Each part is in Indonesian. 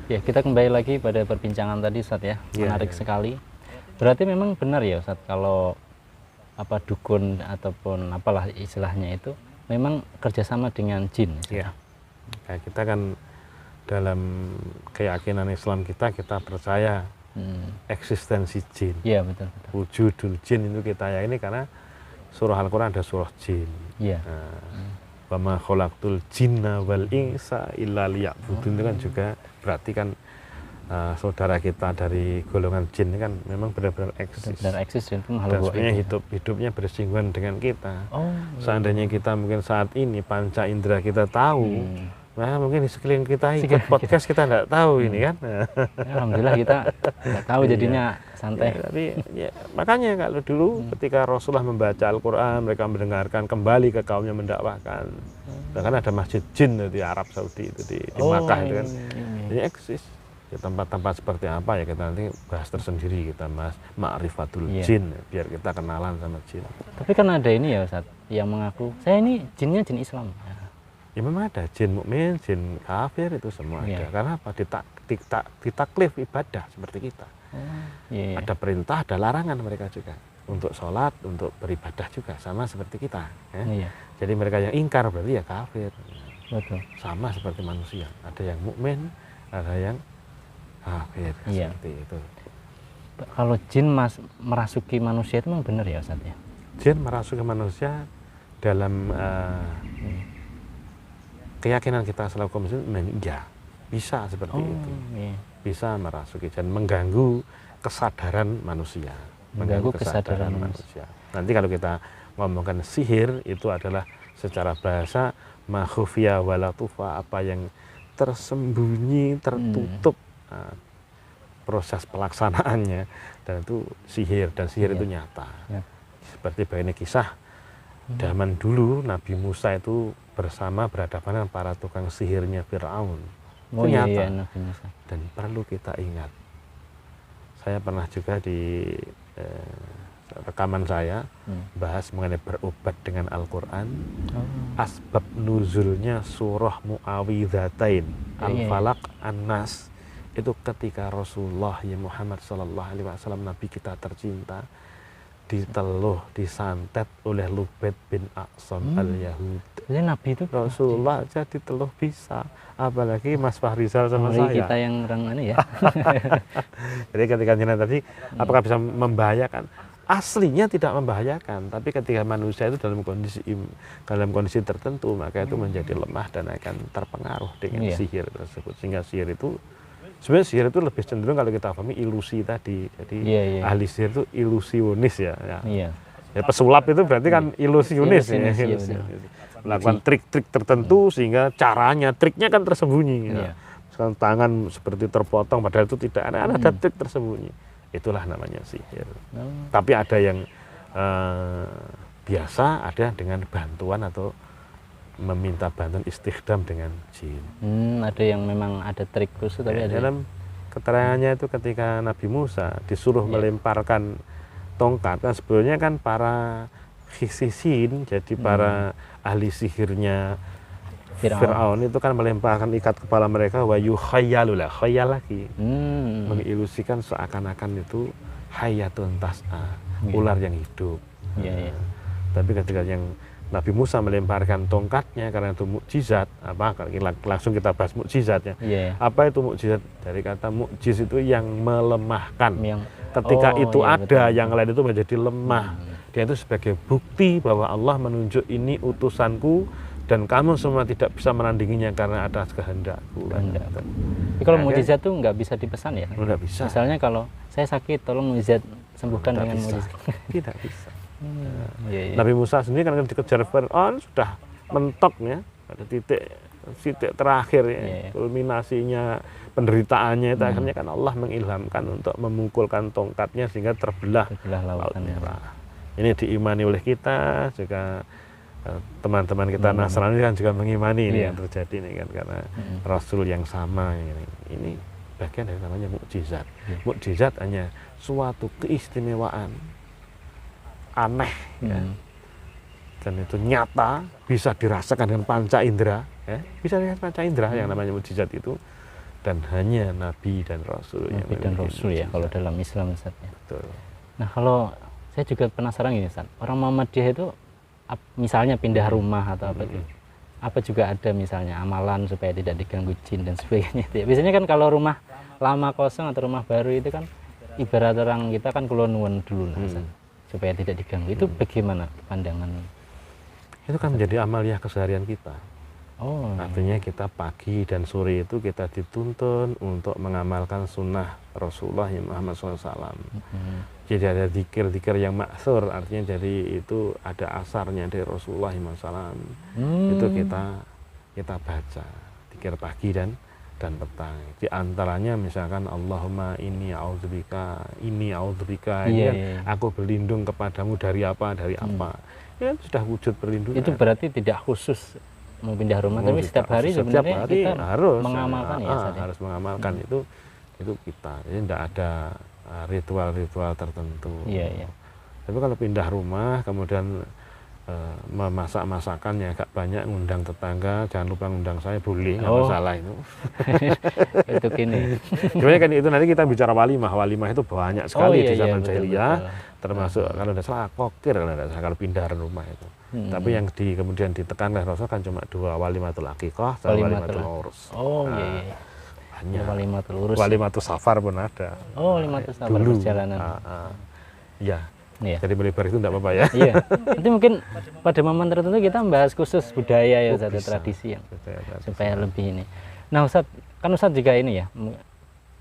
Ya, kita kembali lagi pada perbincangan tadi Ustaz ya. Menarik sekali. Berarti memang benar ya Ustaz kalau apa dukun ataupun apalah istilahnya itu memang kerjasama dengan jin. Iya. Nah, kita kan dalam keyakinan Islam kita percaya eksistensi jin. Iya, betul. Wujudul jin itu kita yakini karena surah Al-Quran ada surah jin. Iya. Wa ma khalaqtul jinna wal insa illa liya'budun itu kan juga berarti kan saudara kita dari golongan jin ini kan memang benar-benar eksis. Benar eksis dan sebenarnya hidupnya bersinggungan dengan kita. Seandainya kita mungkin saat ini panca indera kita tahu, nah mungkin di sekeliling kita ikut podcast kita nggak tahu ini kan. Alhamdulillah kita nggak tahu jadinya santai. Ya, tapi ya, makanya kalau dulu ketika Rasulullah membaca Al-Quran, mereka mendengarkan kembali ke kaumnya mendakwahkan. Bahkan ada masjid jin di Arab Saudi itu di Makkah itu kan. Ini eksis. Ya, tempat-tempat seperti apa ya kita nanti bahas tersendiri kita mas ma'rifatul jin biar kita kenalan sama jin. Tapi kan ada ini ya Ustaz yang mengaku saya ini jinnya jin Islam. Ya memang ada jin mukmin, jin kafir itu semua ada. Karena apa? Ditaklif ibadah seperti kita. Ada perintah, ada larangan mereka juga untuk sholat, untuk beribadah juga sama seperti kita. Ya. Jadi mereka yang ingkar berarti ya kafir. Betul. Sama seperti manusia. Ada yang mukmin, ada yang kafir. Seperti itu. Kalau jin merasuki manusia itu memang benar ya Ustaz ya? Jin merasuki manusia dalam keyakinan kita selaku kaum muslimin ya bisa seperti itu. Bisa merasuki dan mengganggu kesadaran manusia. Mengganggu kesadaran manusia. Nanti kalau kita ngomongkan sihir itu adalah secara bahasa makhufiyah walatufa, apa yang tersembunyi, tertutup proses pelaksanaannya, dan itu sihir, dan sihir itu nyata. Seperti begini kisah zaman dulu Nabi Musa itu berhadapan dengan para tukang sihirnya Fir'aun. Itu nyata. Dan perlu kita ingat, saya pernah juga di rekaman saya bahas mengenai berobat dengan Al-Quran. Asbab nuzulnya surah Mu'awidhatain Al-Falaq An-Nas itu ketika Rasulullah ya Muhammad SAW, Nabi kita tercinta, diteluh, disantet oleh Lubaid bin Aqsam al-Yahud. Jadi Nabi itu Rasulullah aja diteluh bisa, apalagi Mas Fahrizal sama saya. Kita yang orang mana ya? Jadi ketika jenazah tadi, apakah bisa membahayakan? Aslinya tidak membahayakan, tapi ketika manusia itu dalam kondisi tertentu, maka itu menjadi lemah dan akan terpengaruh dengan sihir tersebut. Sehingga sihir itu sebenarnya sihir itu lebih cenderung kalau kita pahami ilusi tadi. Jadi ahli sihir itu ilusionis ya. Ya pesulap itu berarti kan ilusionis. Melakukan trik-trik tertentu sehingga triknya kan tersembunyi. Misalkan tangan seperti terpotong padahal itu tidak ada trik tersembunyi. Itulah namanya sihir. Tapi ada yang biasa, ada dengan bantuan atau meminta bantuan istighdam dengan jin. Ada yang memang ada trik khusus tapi ada. Dalam keterangannya itu ketika Nabi Musa disuruh melemparkan tongkat, kan sebetulnya kan para khisisin, jadi para ahli sihirnya Fir'aun itu kan melemparkan ikat kepala mereka wa yukhayyalulah, khayal lagi. Mengilusikan seakan-akan itu hayatun tas'a, ular yang hidup. Tapi ketika yang Nabi Musa melemparkan tongkatnya karena itu mukjizat, langsung kita bahas mukjizatnya. Apa itu mukjizat? Dari kata mukjiz itu yang melemahkan. Ketika itu ada, yang lain itu menjadi lemah. Dia itu sebagai bukti bahwa Allah menunjuk ini utusanku dan kamu semua tidak bisa menandinginya karena atas kehendakku. Tapi kalau mukjizat itu nggak bisa dipesan ya? Nggak bisa. Misalnya kalau saya sakit, tolong mukjizat sembuhkan dengan mukjizat. Tidak bisa. Nabi Musa sendiri kan dikejar Fir'aun sudah mentok ya, pada titik terakhir ya, kulminasinya penderitaannya itu akhirnya kan Allah mengilhamkan untuk memukulkan tongkatnya sehingga terbelah Laut Merah. Ini diimani oleh kita juga, teman-teman kita Nasrani kan juga mengimani ini yang terjadi ini kan karena Rasul yang sama ini bagian dari namanya mukjizat. Mukjizat hanya suatu keistimewaan aneh ya. Dan itu nyata, bisa dirasakan dengan panca indera ya. Bisa dengan panca indera yang namanya mukjizat itu, dan hanya Nabi dan Rasul yang Nabi dan memiliki Rasul ya mukjizat. kalau dalam Islam Ustaz ya. Betul. Nah kalau saya juga penasaran gini Ustaz, orang Muhammadiyah itu misalnya pindah rumah atau apa itu, apa juga ada misalnya amalan supaya tidak diganggu jin dan sebagainya itu ya. Biasanya kan kalau rumah lama kosong atau rumah baru itu kan ibarat orang kita kan kulon nuwun dulu nah, Ustaz, supaya tidak diganggu. Itu bagaimana pandangan? Itu kan menjadi amaliah keseharian kita. Oh, Artinya kita pagi dan sore itu kita dituntun untuk mengamalkan sunnah Rasulullah Muhammad SAW. Jadi ada zikir-zikir yang maksur, artinya jadi itu ada asarnya dari Rasulullah SAW. Itu kita baca zikir pagi dan petang. Di antaranya misalkan Allahumma inni a'udzubika, ini Iya, kan, iya. aku berlindung kepadamu dari apa, apa. Ya sudah wujud perlindungan. Itu berarti tidak khusus mau pindah rumah, tapi setiap hari setiap sebenarnya hari kita harus mengamalkan ya Ustaz ya? harus mengamalkan itu kita. Jadi tidak ada ritual-ritual tertentu. Iya, iya. Tapi kalau pindah rumah kemudian memasak masakan yang agak banyak, ngundang tetangga, jangan lupa ngundang saya, boleh, nggak masalah itu. Itu gini. Sebenarnya kan itu nanti kita bicara walimah itu banyak sekali di zaman betul, jahiliyah, betul. termasuk kalau tidak salah kokir, kalau pindah rumah itu. Tapi yang kemudian ditekan oleh Rasul kan cuma 2, walimatul aqiqah dan walimatul urus. Oh iya. Hanya Walimatul urus. walimatul safar pun ada. Oh, walimatul safar Dulu. perjalanan. Ya. Iya. Jadi melebar itu tidak apa-apa ya. Iya. Nanti mungkin pada momen tertentu kita membahas khusus budaya ya Ustaz, tradisi yang supaya lebih ini. Nah Ustaz, kan Ustaz juga ini ya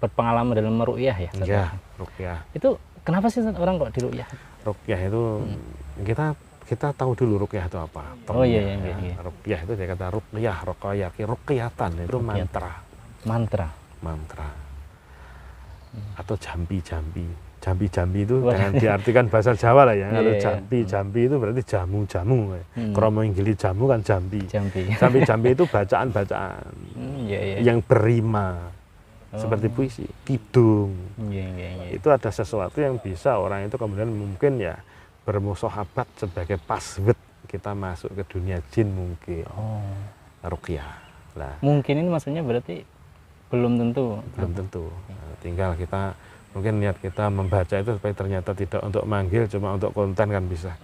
berpengalaman dalam meruqyah ya Ustaz. Iya, ruqyah. Itu kenapa sih Ustaz, orang kok diruqyah? Ruqyah itu kita tahu dulu ruqyah itu apa. Oh iya, iya. Ruqyah itu dia kata ruqyah, ruqyatan itu mantra. Mantra. Atau jambi-jambi. Jambi-jambi itu jangan diartikan bahasa Jawa lah ya. Kalau jambi itu berarti jamu-jamu. Kromo inggili jamu kan jambi. Jambi-jambi itu bacaan-bacaan yang berima. Seperti puisi, kidung. Itu ada sesuatu yang bisa orang itu kemudian mungkin ya bermusahabat sebagai paswed kita masuk ke dunia jin mungkin. Ruqyah. Nah, mungkin ini maksudnya berarti belum tentu. Nah, tinggal kita mungkin niat kita membaca itu supaya ternyata tidak untuk manggil, cuma untuk konten kan bisa.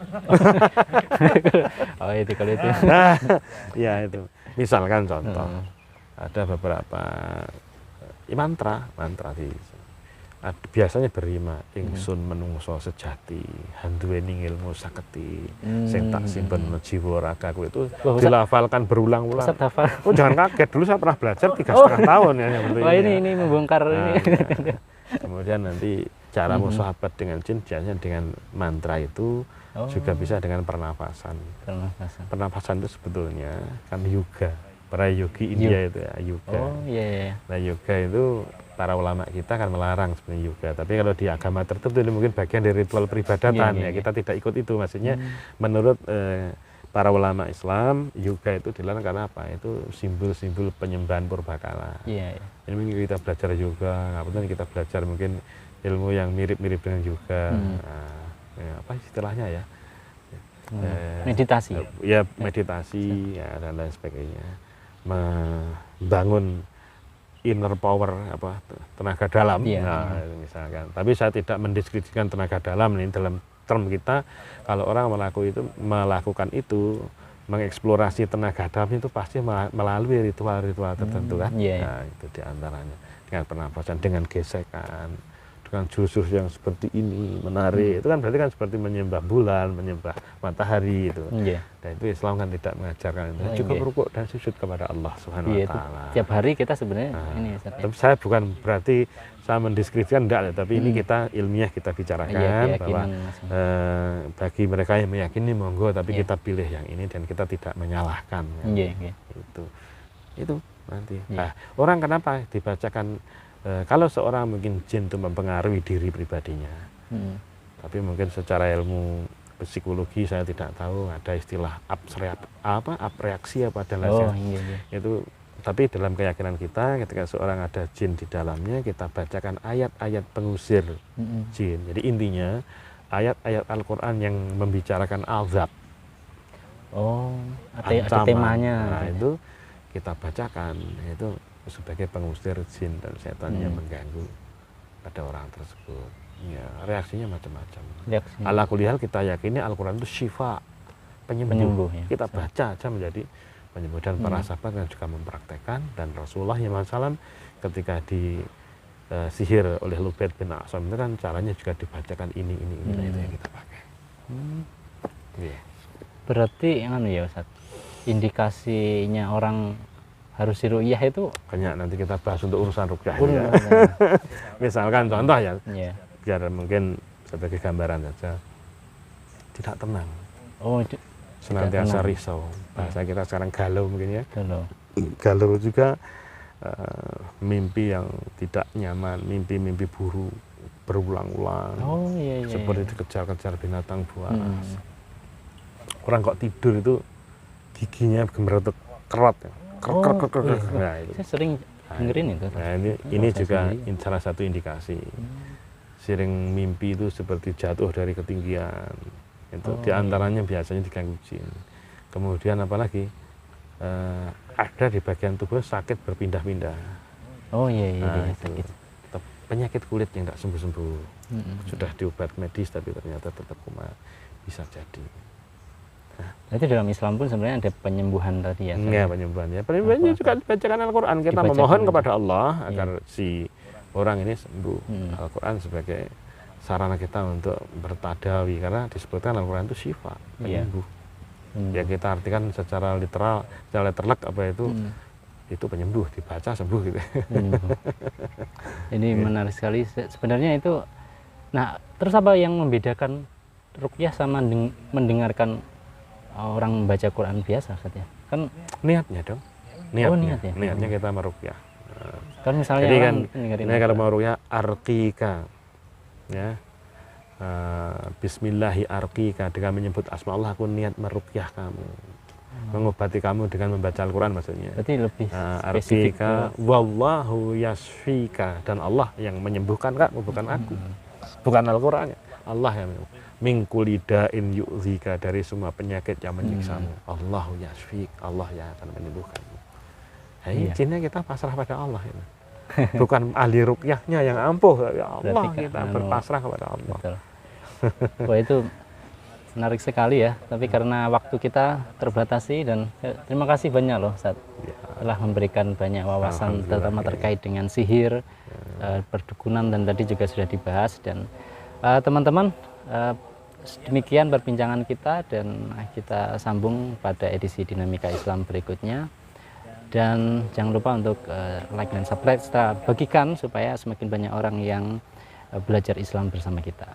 Oh itu kalau itu. Nah, ya itu. Misalkan contoh, ada beberapa mantra di biasanya berima ingsun menungso sejati handuweni ilmu saketi sing tak simpen jiwa ragaku itu dilafalkan berulang-ulang. Oh jangan kaget, dulu saya pernah belajar 3,5 tahun ya seperti ini. Ini membongkar ini. Kemudian nanti cara musahabat dengan jin biasanya dengan mantra itu juga bisa dengan pernafasan. Pernafasan itu sebetulnya kan yoga. Para yogi India itu ya yoga. Nah yoga itu para ulama kita kan melarang sebenarnya yoga. Tapi kalau di agama tertentu ini mungkin bagian dari ritual peribadatan ya kita tidak ikut itu. Maksudnya menurut para ulama Islam yoga itu dilarang karena apa? Itu simbol-simbol penyembahan purbakala. Ini mungkin kita belajar yoga, nggak penting kita belajar mungkin ilmu yang mirip-mirip dengan yoga. Apa istilahnya ya? Meditasi. Ya meditasi ya, dan lain sebagainya. Membangun inner power tenaga dalam. Misalkan. Tapi saya tidak mendeskripsikan tenaga dalam ini dalam term kita. Kalau orang melakukan itu mengeksplorasi tenaga dalam itu pasti melalui ritual-ritual tertentu kan. Nah, itu diantaranya dengan pernapasan, dengan gesekan, dengan jurus yang seperti ini menarik. Itu kan berarti kan seperti menyembah bulan, menyembah matahari itu. Dan itu Islam kan tidak mengajarkan itu. Cukup rukuk dan sujud kepada Allah Subhanahu wa taala. Tiap hari kita sebenarnya ini. Tapi saya bukan berarti saya mendeskripsikan enggak, tapi ini kita ilmiah kita bicarakan bahwa bagi mereka yang meyakini monggo, tapi kita pilih yang ini dan kita tidak menyalahkan. Itu nanti. Nah, orang kenapa dibacakan kalau seorang mungkin jin itu mempengaruhi diri pribadinya, tapi mungkin secara ilmu psikologi saya tidak tahu ada istilah abreaksi apa dan lain-lain. Itu tapi dalam keyakinan kita ketika seorang ada jin di dalamnya kita bacakan ayat-ayat pengusir jin. Jadi intinya ayat-ayat Al-Qur'an yang membicarakan azab. Ada temanya. Nah, itu kita bacakan itu sebagai pengusir jin dan setan yang mengganggu pada orang tersebut. Ya, reaksinya macam-macam. Ala kulli hal kita yakini Al-Quran itu syifa, penyembuh. Ya. Kita baca aja menjadi penyembuh, dan para sahabat yang juga mempraktekkan, dan Rasulullah SAW ketika di sihir oleh Lubaid bin A'sam itu kan caranya juga dibacakan ini nah itu yang kita pakai. Yeah. Berarti yang ya Ustaz, indikasinya orang harus ruqyah itu banyak, nanti kita bahas untuk urusan ruqyah ya. Misalkan contoh ya, biar mungkin sebagai gambaran saja, tidak tenang, senantiasa risau, bahasa kita sekarang galau mungkin ya, galau juga, mimpi yang tidak nyaman, mimpi-mimpi buruk berulang-ulang, seperti dikejar-kejar binatang buas. Orang kok tidur itu giginya gemeretuk kerot ya. Nah, itu. Saya sering dengerin itu. Nah, ini juga salah satu indikasi. Sering mimpi itu seperti jatuh dari ketinggian. Itu diantaranya biasanya diganggu jin. Kemudian apalagi ada di bagian tubuh sakit berpindah-pindah. Sakit. Penyakit kulit yang tidak sembuh-sembuh. Sudah diobat medis tapi ternyata tetap kumat, bisa jadi. Berarti dalam Islam pun sebenarnya ada penyembuhan tadi ya? Iya, penyembuhan ya. Penyembuhannya juga dibacakan Al-Quran. Kita memohon kepada Allah agar si orang ini sembuh. Al-Quran sebagai sarana kita untuk bertadawi, karena disebutkan Al-Quran itu syifa, penyembuh. Ya kita artikan secara literal, secara letterlek apa itu penyembuh, dibaca sembuh gitu. Ini menarik sekali. Sebenarnya itu, nah terus apa yang membedakan ruqyah sama mendengarkan orang membaca Quran biasa saja? Kan niatnya dong. Niatnya kita meruqyah. Kan misalnya jadi kan ini kalau mau ruqyah arqika ya. Bismillahi arqika, dengan menyebut asma Allah aku niat meruqyah kamu. Mengobati kamu dengan membaca Al-Quran maksudnya. Berarti lebih spesifik. Arqika wallahu yasfika, dan Allah yang menyembuhkan kamu, bukan aku. Bukan Al-Quran ya. Allah yang menyembuhkan. Min kulli da'in yu'dzika, dari semua penyakit yang menyiksamu. Allahu yasfik, Allah yang akan menyembuhkanmu. Jinnya kita pasrah pada Allah ini. Bukan ahli ruqyahnya yang ampuh, ya Allah kita berpasrah kepada Allah. Betul. Wah, itu menarik sekali ya, tapi karena waktu kita terbatasi, dan terima kasih banyak loh Ustaz telah memberikan banyak wawasan terutama terkait dengan sihir, perdukunan, dan tadi juga sudah dibahas. Dan teman-teman, demikian perbincangan kita, dan kita sambung pada edisi Dinamika Islam berikutnya. Dan jangan lupa untuk like dan subscribe, serta bagikan supaya semakin banyak orang yang belajar Islam bersama kita.